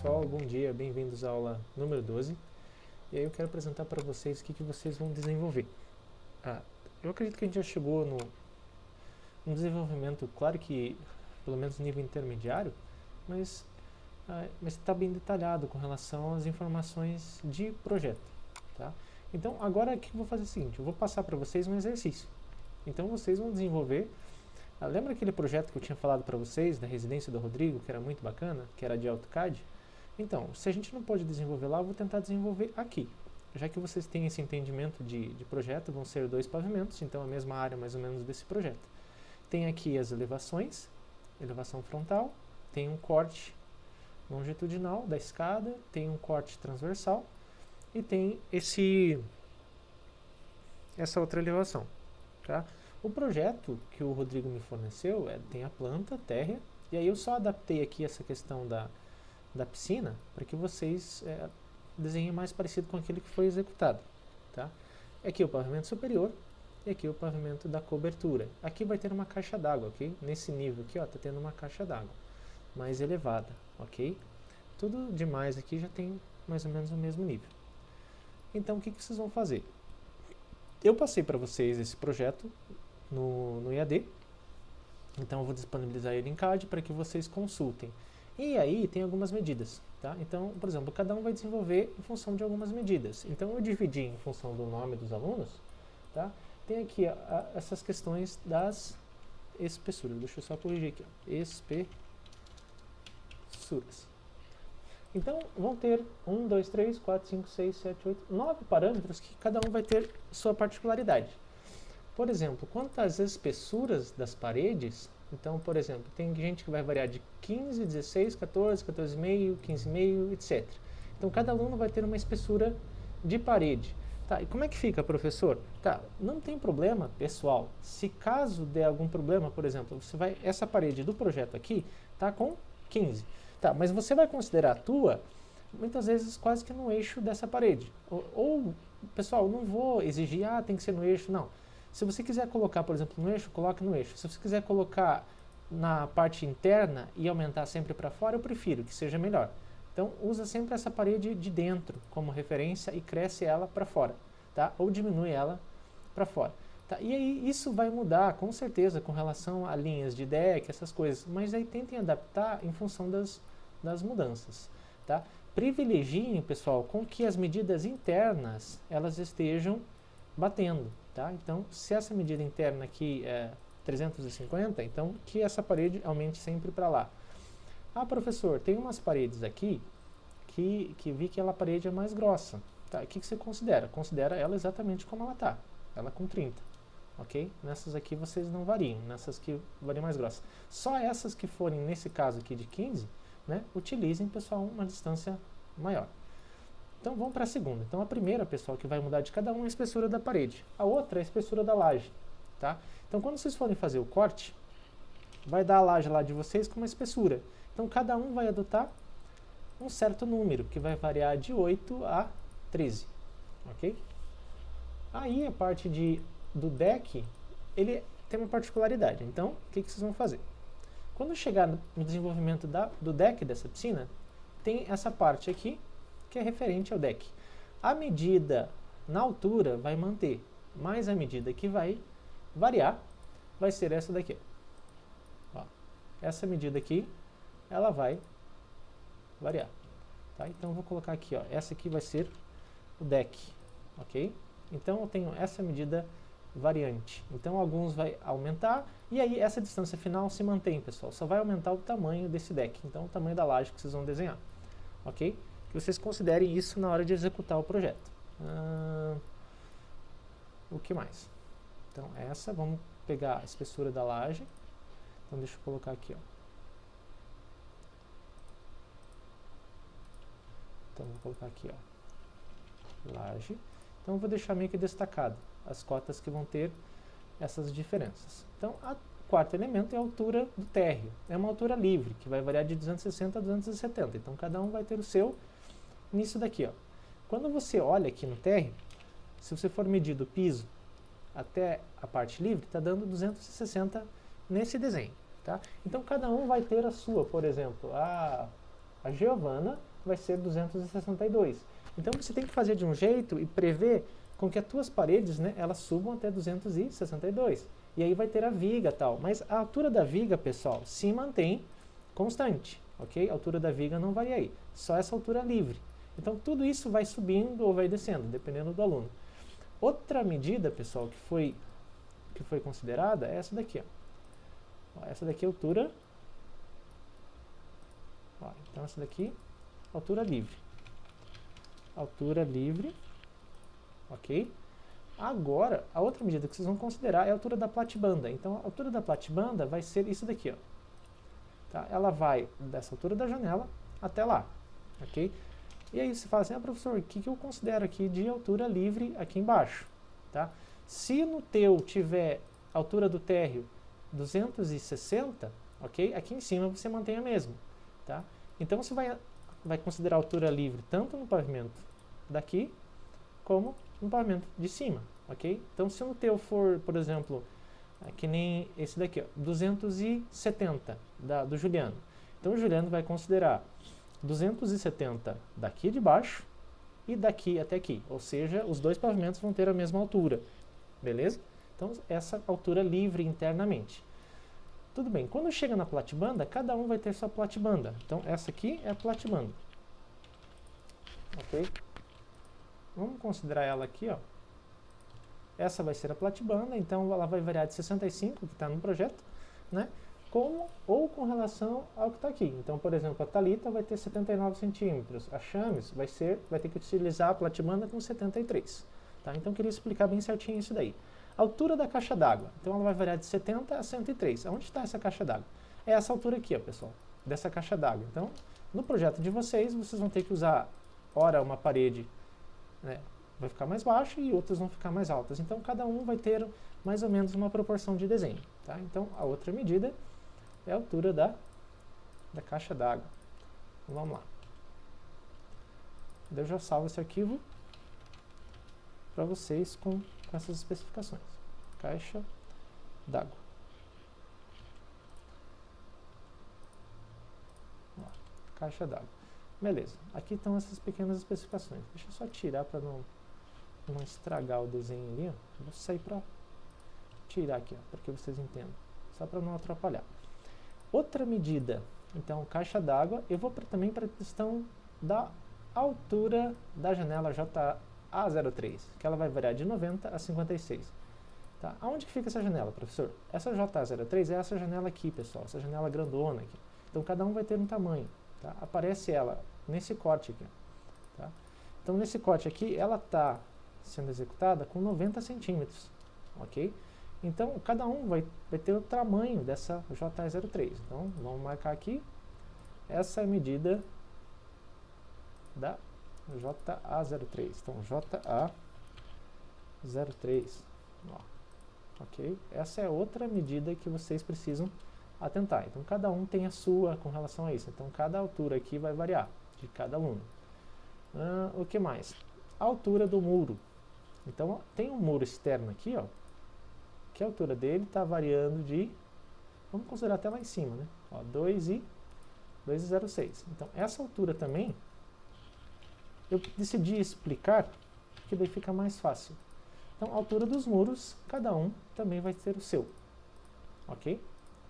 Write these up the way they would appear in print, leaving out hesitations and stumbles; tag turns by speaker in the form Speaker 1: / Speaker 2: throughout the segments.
Speaker 1: pessoal, bom dia, bem-vindos à aula número 12. E aí eu quero apresentar para vocês o que vocês vão desenvolver. Eu acredito que a gente já chegou no desenvolvimento, claro que pelo menos nível intermediário, mas está bem detalhado com relação às informações de projeto. Tá? Então agora o que eu vou fazer é o seguinte, eu vou passar para vocês um exercício. Então vocês vão desenvolver. Lembra aquele projeto que eu tinha falado para vocês, da residência do Rodrigo, que era muito bacana, que era de AutoCAD? Então, se a gente não pode desenvolver lá, eu vou tentar desenvolver aqui. Já que vocês têm esse entendimento de projeto, vão ser 2 pavimentos, então a mesma área mais ou menos desse projeto. Tem aqui as elevações, elevação frontal, tem um corte longitudinal da escada, tem um corte transversal e tem essa outra elevação. Tá? O projeto que o Rodrigo me forneceu tem a planta térrea, e aí eu só adaptei aqui essa questão da piscina para que vocês desenhem mais parecido com aquele que foi executado. Tá? Aqui o pavimento superior e aqui o pavimento da cobertura. Aqui vai ter uma caixa d'água, ok? Nesse nível aqui, está tendo uma caixa d'água mais elevada, ok? Tudo demais aqui já tem mais ou menos o mesmo nível. Então o que vocês vão fazer? Eu passei para vocês esse projeto no EAD, então eu vou disponibilizar ele em CAD para que vocês consultem. E aí tem algumas medidas, tá? Então, por exemplo, cada um vai desenvolver em função de algumas medidas. Então eu dividi em função do nome dos alunos, tá? Tem aqui essas questões das espessuras. Deixa eu só corrigir aqui, ó. Espessuras. Então vão ter 1, 2, 3, 4, 5, 6, 7, 8, 9 parâmetros que cada um vai ter sua particularidade. Por exemplo, quanto às espessuras das paredes, então, por exemplo, tem gente que vai variar de 15, 16, 14, 14,5, 15,5, etc. Então, cada aluno vai ter uma espessura de parede. Tá, e como é que fica, professor? Tá, não tem problema, pessoal. Se caso der algum problema, por exemplo, essa parede do projeto aqui está com 15. Tá, mas você vai considerar a tua, muitas vezes, quase que no eixo dessa parede. Ou pessoal, não vou exigir, tem que ser no eixo, não. Se você quiser colocar, por exemplo, no eixo, coloque no eixo. Se você quiser colocar na parte interna e aumentar sempre para fora, eu prefiro, que seja melhor. Então, usa sempre essa parede de dentro como referência e cresce ela para fora, tá? Ou diminui ela para fora. Tá? E aí, isso vai mudar, com certeza, com relação a linhas de deck, essas coisas. Mas aí tentem adaptar em função das mudanças, tá? Privilegiem, pessoal, com que as medidas internas, elas estejam batendo. Tá? Então, se essa medida interna aqui é 350, então que essa parede aumente sempre para lá. Professor, tem umas paredes aqui que vi que a parede é mais grossa. Tá? O que você considera? Considera ela exatamente como ela está, ela com 30. Ok? Nessas aqui vocês não variam, nessas que variam mais grossa. Só essas que forem, nesse caso aqui de 15, né, utilizem, pessoal, uma distância maior. Então vamos para a segunda. Então a primeira, pessoal, que vai mudar de cada um é a espessura da parede. A outra é a espessura da laje. Tá? Então quando vocês forem fazer o corte, vai dar a laje lá de vocês com uma espessura. Então cada um vai adotar um certo número, que vai variar de 8 a 13. Ok? Aí a parte do deck, ele tem uma particularidade. Então o que vocês vão fazer? Quando chegar no desenvolvimento do deck dessa piscina, tem essa parte aqui, que é referente ao deck. A medida na altura vai manter, mas a medida que vai variar vai ser essa daqui. Ó, essa medida aqui, ela vai variar. Tá? Então eu vou colocar aqui, ó, essa aqui vai ser o deck, ok? Então eu tenho essa medida variante. Então alguns vai aumentar, e aí essa distância final se mantém, pessoal. Só vai aumentar o tamanho desse deck, então o tamanho da laje que vocês vão desenhar, ok? Que vocês considerem isso na hora de executar o projeto. O que mais? Então essa, vamos pegar a espessura da laje. Então deixa eu colocar aqui, ó. Então vou colocar aqui, ó, laje. Então eu vou deixar meio que destacado as cotas que vão ter essas diferenças. Então o quarto elemento é a altura do térreo. É uma altura livre, que vai variar de 260 a 270. Então cada um vai ter o seu nisso daqui, ó. Quando você olha aqui no térreo, se você for medir do piso até a parte livre, está dando 260 nesse desenho, tá? Então cada um vai ter a sua, por exemplo, a Giovana vai ser 262. Então você tem que fazer de um jeito e prever com que as tuas paredes, né, elas subam até 262. E aí vai ter a viga e tal. Mas a altura da viga, pessoal, se mantém constante, ok? A altura da viga não varia aí, só essa altura livre. Então tudo isso vai subindo ou vai descendo, dependendo do aluno. Outra medida, pessoal, que foi considerada é essa daqui, ó. Essa daqui é a altura. Ó, então essa daqui, altura livre. Altura livre, ok? Agora, a outra medida que vocês vão considerar é a altura da platibanda. Então, a altura da platibanda vai ser isso daqui, ó. Tá? Ela vai dessa altura da janela até lá, ok? E aí você fala assim, professor, o que eu considero aqui de altura livre aqui embaixo? Tá? Se no teu tiver altura do térreo 260, ok? Aqui em cima você mantém a mesma, tá? Então você vai considerar a altura livre tanto no pavimento daqui, como no pavimento de cima, ok? Então se no teu for, por exemplo, que nem esse daqui, ó, 270 do Juliano. Então o Juliano vai considerar 270 daqui de baixo e daqui até aqui, ou seja, os dois pavimentos vão ter a mesma altura, beleza? Então essa altura livre internamente. Tudo bem, quando chega na platibanda, cada um vai ter sua platibanda. Então essa aqui é a platibanda, ok? Vamos considerar ela aqui, ó. Essa vai ser a platibanda, então ela vai variar de 65, que está no projeto, né? Ou com relação ao que está aqui. Então, por exemplo, a Thalita vai ter 79 centímetros, a Chames vai ter que utilizar a platibanda com 73. Tá? Então, eu queria explicar bem certinho isso daí. A altura da caixa d'água, então ela vai variar de 70 a 103. Onde está essa caixa d'água? É essa altura aqui, ó, pessoal, dessa caixa d'água. Então, no projeto de vocês vão ter que usar, ora, uma parede, né, vai ficar mais baixa e outras vão ficar mais altas. Então, cada um vai ter mais ou menos uma proporção de desenho. Tá? Então, a outra medida é a altura da caixa d'água. Então, vamos lá. Eu já salvo esse arquivo para vocês com essas especificações. Caixa d'água. Caixa d'água. Beleza. Aqui estão essas pequenas especificações. Deixa eu só tirar para não estragar o desenho ali. Ó. Vou sair para tirar aqui, para que vocês entendam. Só para não atrapalhar. Outra medida, então, caixa d'água. Eu vou também para a questão da altura da janela JA03, que ela vai variar de 90 a 56. Tá? Aonde que fica essa janela, professor? Essa JA03 é essa janela aqui, pessoal, essa janela grandona aqui. Então, cada um vai ter um tamanho. Tá? Aparece ela nesse corte aqui. Tá? Então, nesse corte aqui, ela está sendo executada com 90 centímetros. Ok? Então, cada um vai ter o tamanho dessa JA03. Então, vamos marcar aqui. Essa é a medida da JA03. Então, JA03. Ó, ok? Essa é outra medida que vocês precisam atentar. Então, cada um tem a sua com relação a isso. Então, cada altura aqui vai variar de cada aluno. O que mais? A altura do muro. Então, tem um muro externo aqui, ó, que a altura dele está variando de, vamos considerar até lá em cima, né? Ó, 2,06. Então, essa altura também, eu decidi explicar, que daí fica mais fácil. Então, a altura dos muros, cada um também vai ter o seu. Ok?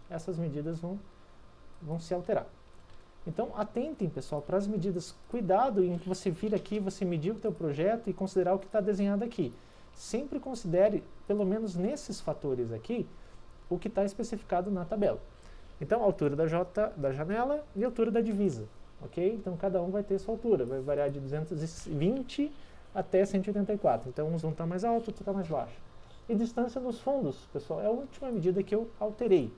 Speaker 1: Essas medidas vão se alterar. Então, atentem, pessoal, para as medidas. Cuidado em que você vir aqui, você medir o teu projeto e considerar o que está desenhado aqui. Sempre considere, pelo menos nesses fatores aqui, o que está especificado na tabela. Então, a altura da janela e a altura da divisa. Ok? Então, cada um vai ter sua altura. Vai variar de 220 até 184. Então, uns vão estar mais altos, outros vão estar mais baixos. E distância dos fundos, pessoal, é a última medida que eu alterei.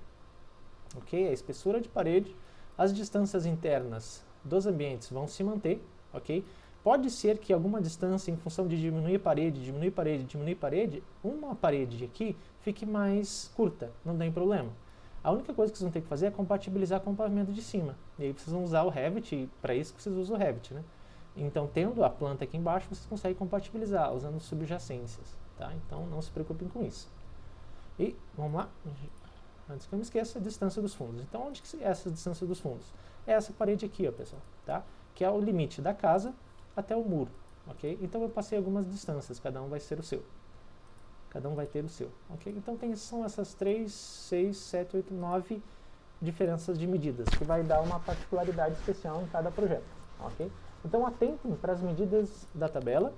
Speaker 1: Ok? A espessura de parede, as distâncias internas dos ambientes vão se manter, ok? Pode ser que alguma distância, em função de diminuir parede, uma parede aqui fique mais curta, não tem problema. A única coisa que vocês vão ter que fazer é compatibilizar com o pavimento de cima. E aí vocês vão usar o Revit, e para isso que vocês usam o Revit, né? Então, tendo a planta aqui embaixo, vocês conseguem compatibilizar, usando subjacências, tá? Então, não se preocupem com isso. E, vamos lá, antes que eu me esqueça, a distância dos fundos. Então, onde que é essa distância dos fundos? É essa parede aqui, ó, pessoal, tá? que é o limite da casa até o muro, ok? Então eu passei algumas distâncias, cada um vai ser o seu. Cada um vai ter o seu, ok? Então são essas 3, 6, 7, 8, 9 diferenças de medidas, que vai dar uma particularidade especial em cada projeto, ok? Então atentem para as medidas da tabela.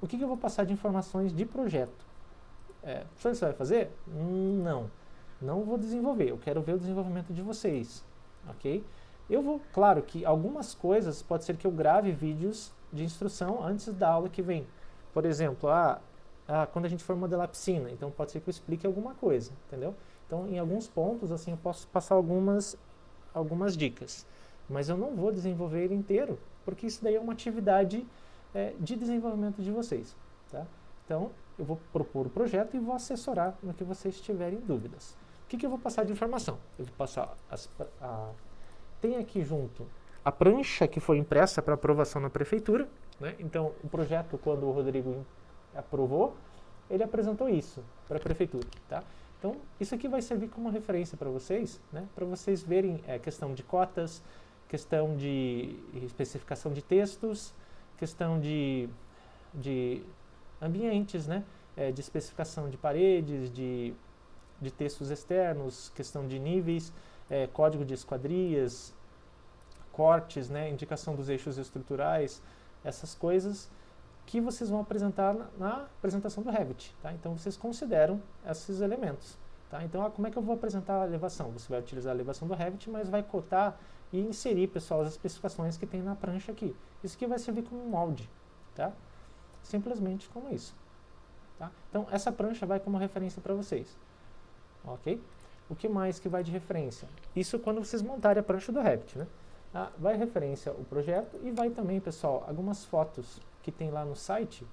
Speaker 1: O que eu vou passar de informações de projeto? Professor, você vai fazer? Não vou desenvolver, eu quero ver o desenvolvimento de vocês, ok? Eu vou, claro que algumas coisas, pode ser que eu grave vídeos de instrução antes da aula que vem. Por exemplo, quando a gente for modelar piscina, então pode ser que eu explique alguma coisa, entendeu? Então, em alguns pontos, assim, eu posso passar algumas dicas, mas eu não vou desenvolver ele inteiro, porque isso daí é uma atividade de desenvolvimento de vocês, tá? Então, eu vou propor o projeto e vou assessorar no que vocês tiverem dúvidas. O que eu vou passar de informação? Eu vou passar tem aqui junto a prancha que foi impressa para aprovação na prefeitura, né? Então, o projeto, quando o Rodrigo aprovou, ele apresentou isso para a prefeitura, tá? Então, isso aqui vai servir como referência para vocês, né? Para vocês verem questão de cotas, questão de especificação de textos, questão de ambientes, né? De especificação de paredes, de textos externos, questão de níveis, código de esquadrias, cortes, né? Indicação dos eixos estruturais, essas coisas que vocês vão apresentar na apresentação do Revit, tá? Então vocês consideram esses elementos, tá? Então como é que eu vou apresentar a elevação? Você vai utilizar a elevação do Revit, mas vai cotar e inserir, pessoal, as especificações que tem na prancha aqui. Isso aqui vai servir como um molde, tá? Simplesmente como isso, tá? Então essa prancha vai como referência para vocês, ok? O que mais que vai de referência? Isso quando vocês montarem a prancha do Revit, né? Vai referência o projeto e vai também, pessoal, algumas fotos que tem lá no site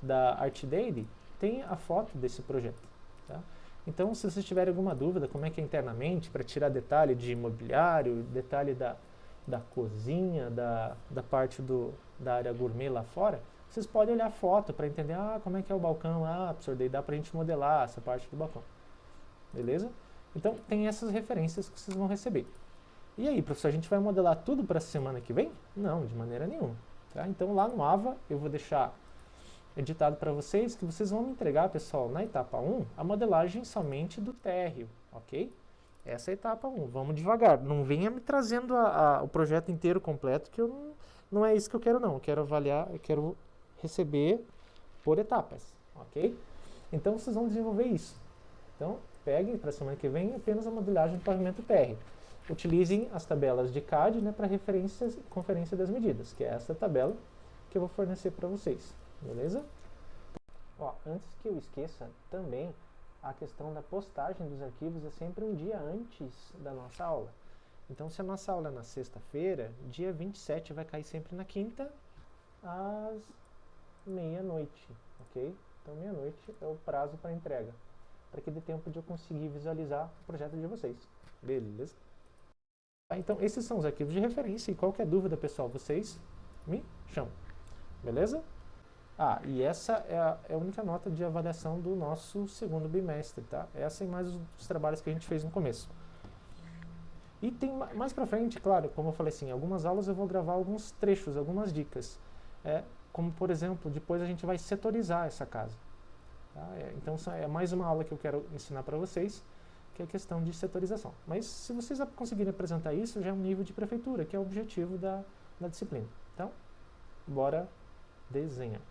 Speaker 1: da Art Daily, tem a foto desse projeto, tá? Então, se vocês tiverem alguma dúvida, como é que é internamente, para tirar detalhe de imobiliário, detalhe da cozinha, da parte da área gourmet lá fora, vocês podem olhar a foto para entender, como é que é o balcão, professor, daí dá para a gente modelar essa parte do balcão, beleza? Então, tem essas referências que vocês vão receber. E aí, professor, a gente vai modelar tudo para a semana que vem? Não, de maneira nenhuma. Tá? Então, lá no AVA, eu vou deixar editado para vocês que vocês vão me entregar, pessoal, na etapa 1, a modelagem somente do térreo, ok? Essa é a etapa 1. Vamos devagar. Não venha me trazendo o projeto inteiro completo, que não é isso que eu quero, não. Eu quero avaliar, eu quero receber por etapas, ok? Então, vocês vão desenvolver isso. Então, peguem para a semana que vem apenas a modelagem do pavimento térreo. Utilizem as tabelas de CAD, né, para conferência das medidas, que é essa tabela que eu vou fornecer para vocês, beleza? Antes que eu esqueça, também a questão da postagem dos arquivos é sempre um dia antes da nossa aula. Então, se a nossa aula é na sexta-feira, dia 27 vai cair sempre na quinta, às meia-noite, ok? Então, meia-noite é o prazo para entrega, para que dê tempo de eu conseguir visualizar o projeto de vocês, beleza? Então, esses são os arquivos de referência e qualquer dúvida, pessoal, vocês me chamam, beleza? E essa é a única nota de avaliação do nosso segundo bimestre, tá? Essa e mais os trabalhos que a gente fez no começo. E tem mais pra frente, claro, como eu falei assim, em algumas aulas eu vou gravar alguns trechos, algumas dicas. Como, por exemplo, depois a gente vai setorizar essa casa. Tá? Então, é mais uma aula que eu quero ensinar para vocês, que é a questão de setorização. Mas se vocês conseguirem apresentar isso, já é um nível de prefeitura, que é o objetivo da disciplina. Então, bora desenhar.